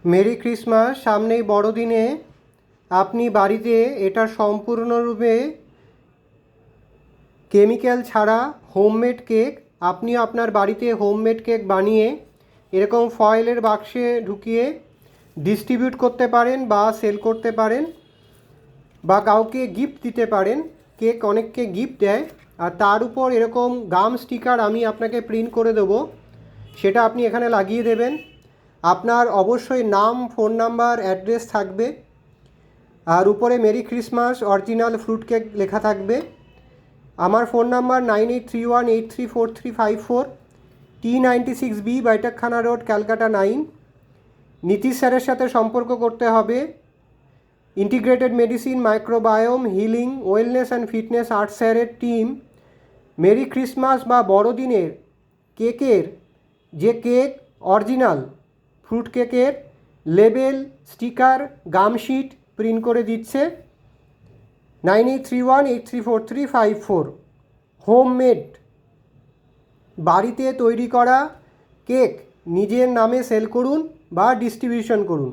Merry Christmas. সামনেই বড়দিনে আপনি বাড়িতে এটা সম্পূর্ণরূপে কেমিক্যাল ছাড়া হোমমেড কেক আপনি আপনার বাড়িতে হোমমেড কেক বানিয়ে এরকম ফয়েলের বাক্সে ঢুকিয়ে ডিস্ট্রিবিউট করতে পারেন বা সেল করতে পারেন বা কাউকে গিফট দিতে পারেন। কেক অনেককে গিফট দেয়, আর তার উপর এরকম গাম স্টিকার আমি আপনাকে প্রিন্ট করে দেবো, সেটা আপনি এখানে লাগিয়ে দেবেন। আপনার অবশ্যই নাম, ফোন নাম্বার, অ্যাড্রেস থাকবে, আর উপরে merry Christmas original fruit cake লেখা থাকবে। আমার phone number 9831834354, T96B, Baitakkhana road, Calcutta 9। Nitish স্যারের সাথে সম্পর্ক করতে হবে। Integrated medicine, microbiome, healing, wellness and fitness art স্যারের টিম মেরি ক্রিসমাস বা বড়দিনের কেকের যে কেক অরিজিনাল ফ্রুট কেকের লেবেল, স্টিকার, গামশিট প্রিন্ট করে দিচ্ছে। 9831834354। হোমমেড বাড়িতে তৈরি করা কেক নিজের নামে সেল করুন বা ডিস্ট্রিবিউশন করুন।